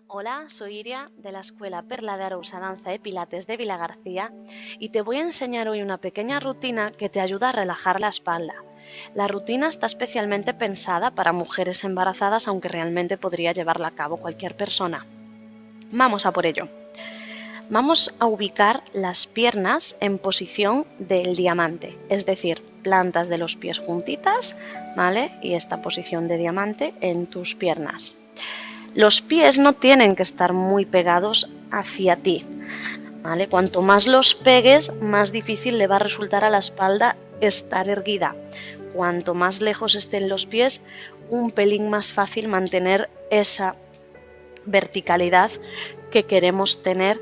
Hola, soy Iria de la Escuela Perla de Arousa Danza de Pilates de Vila García y te voy a enseñar hoy una pequeña rutina que te ayuda a relajar la espalda. La rutina está especialmente pensada para mujeres embarazadas, aunque realmente podría llevarla a cabo cualquier persona. Vamos a por ello. Vamos a ubicar las piernas en posición del diamante, es decir, plantas de los pies juntitas, ¿vale? Y esta posición de diamante en tus piernas. Los pies no tienen que estar muy pegados hacia ti, ¿vale? Cuanto más los pegues, más difícil le va a resultar a la espalda estar erguida. Cuanto más lejos estén los pies, un pelín más fácil mantener esa verticalidad que queremos tener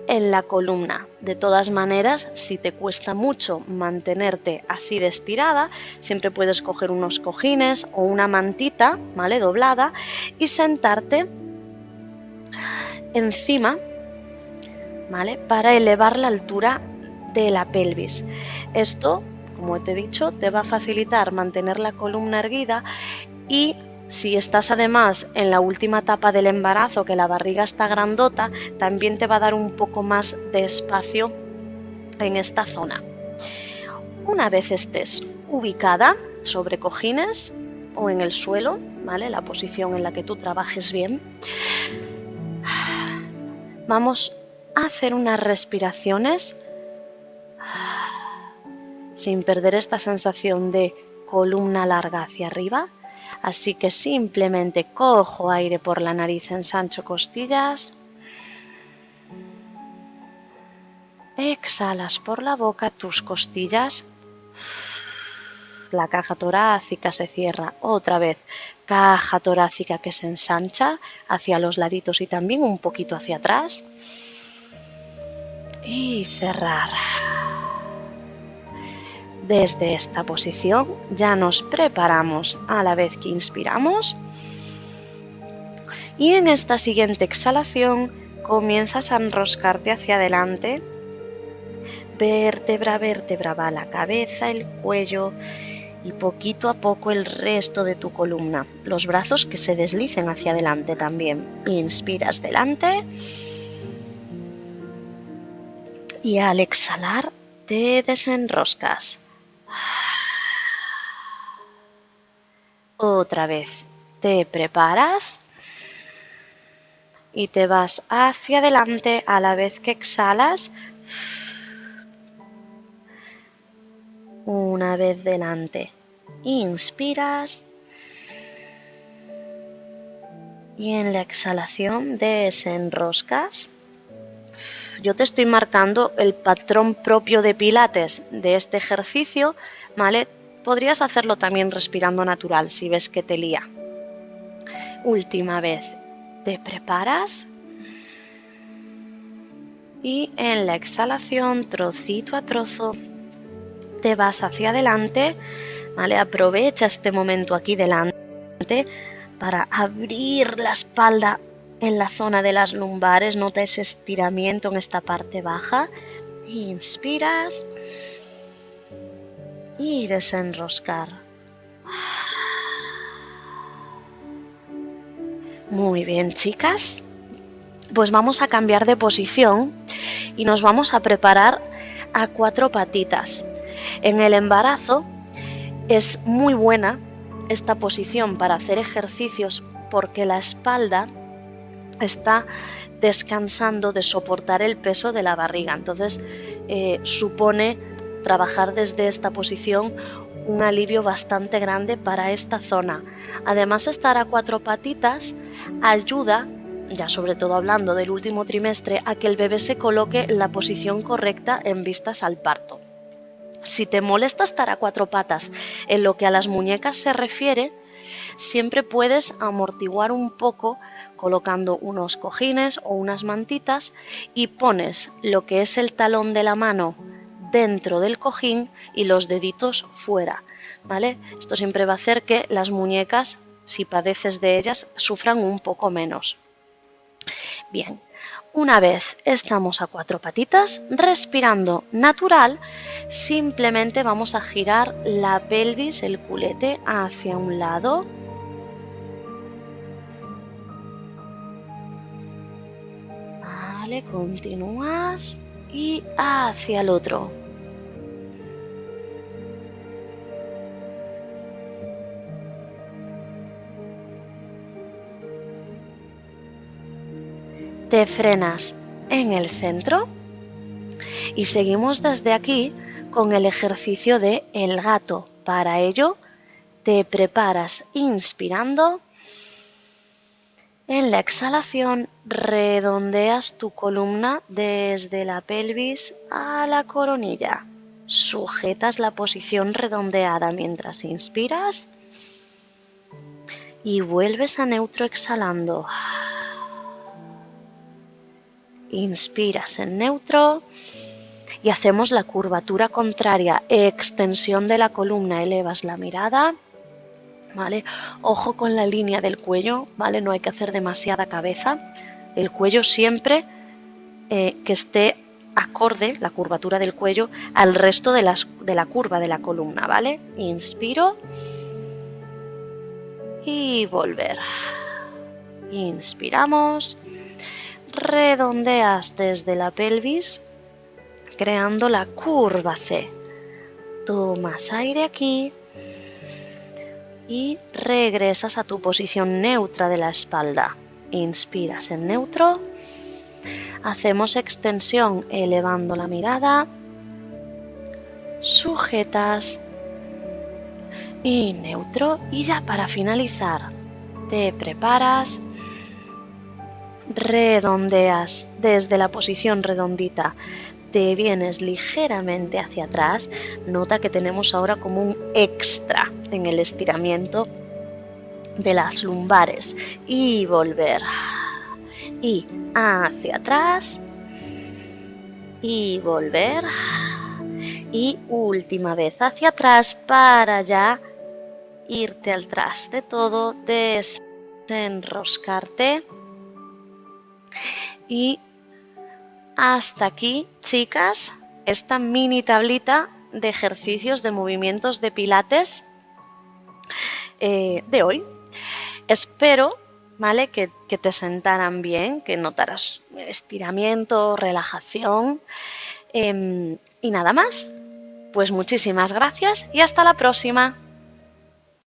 en la columna. De todas maneras, si te cuesta mucho mantenerte así de estirada, siempre puedes coger unos cojines o una mantita, ¿vale? Doblada y sentarte encima, ¿vale? Para elevar la altura de la pelvis. Esto, como te he dicho, te va a facilitar mantener la columna erguida y si estás además en la última etapa del embarazo, que la barriga está grandota, también te va a dar un poco más de espacio en esta zona. Una vez estés ubicada sobre cojines o en el suelo, ¿vale? La posición en la que tú trabajes bien, vamos a hacer unas respiraciones sin perder esta sensación de columna larga hacia arriba. Así que simplemente cojo aire por la nariz, ensancho costillas. Exhalas por la boca tus costillas. La caja torácica se cierra otra vez. Caja torácica que se ensancha hacia los laditos y también un poquito hacia atrás. Y cerrar. Desde esta posición ya nos preparamos a la vez que inspiramos. Y en esta siguiente exhalación comienzas a enroscarte hacia adelante. Vértebra a vértebra va la cabeza, el cuello y poquito a poco el resto de tu columna. Los brazos que se deslicen hacia adelante también. Inspiras delante. Y al exhalar te desenroscas. Otra vez te preparas y te vas hacia adelante a la vez que exhalas. Una vez delante, inspiras y en la exhalación desenroscas. Yo te estoy marcando el patrón propio de Pilates de este ejercicio, ¿vale? Podrías hacerlo también respirando natural si ves que te lía. Última vez, te preparas y en la exhalación, trocito a trozo, te vas hacia adelante, ¿vale? Aprovecha este momento aquí delante para abrir la espalda en la zona de las lumbares, nota ese estiramiento en esta parte baja. Inspiras y desenroscar. Muy bien, chicas. Pues vamos a cambiar de posición y nos vamos a preparar a 4 patitas. En el embarazo es muy buena esta posición para hacer ejercicios porque la espalda está descansando de soportar el peso de la barriga. Entonces supone trabajar desde esta posición un alivio bastante grande para esta zona. Además, estar a 4 patitas ayuda, ya sobre todo hablando del último trimestre, a que el bebé se coloque en la posición correcta en vistas al parto. Si te molesta estar a 4 patas en lo que a las muñecas se refiere, siempre puedes amortiguar un poco colocando unos cojines o unas mantitas y pones lo que es el talón de la mano dentro del cojín y los deditos fuera, ¿vale? Esto siempre va a hacer que las muñecas, si padeces de ellas, sufran un poco menos. Bien, una vez estamos a 4 patitas, respirando natural, simplemente vamos a girar la pelvis, el culete, hacia un lado ¿vale? Continúas y hacia el otro. Te frenas en el centro y seguimos desde aquí con el ejercicio de el gato. Para ello te preparas inspirando. En la exhalación redondeas tu columna desde la pelvis a la coronilla. Sujetas la posición redondeada mientras inspiras y vuelves a neutro exhalando. Inspiras en neutro y hacemos la curvatura contraria, extensión de la columna, elevas la mirada, ¿vale? Ojo con la línea del cuello, ¿vale? No hay que hacer demasiada cabeza, el cuello siempre que esté acorde, la curvatura del cuello, al resto de la curva de la columna, ¿vale? Inspiro y volver. Inspiramos. Redondeas desde la pelvis, creando la curva C. Tomas aire aquí y regresas a tu posición neutra de la espalda. Inspiras en neutro. Hacemos extensión elevando la mirada. Sujetas y neutro. Y ya para finalizar, te preparas. Redondeas desde la posición redondita, te vienes ligeramente hacia atrás, nota que tenemos ahora como un extra en el estiramiento de las lumbares y volver y hacia atrás y volver y última vez hacia atrás para ya irte al traste todo, desenroscarte. Y hasta aquí, chicas, esta mini tablita de ejercicios de movimientos de pilates de hoy. Espero, ¿vale? Que te sentaran bien, que notaras estiramiento, relajación y nada más. Pues muchísimas gracias y hasta la próxima.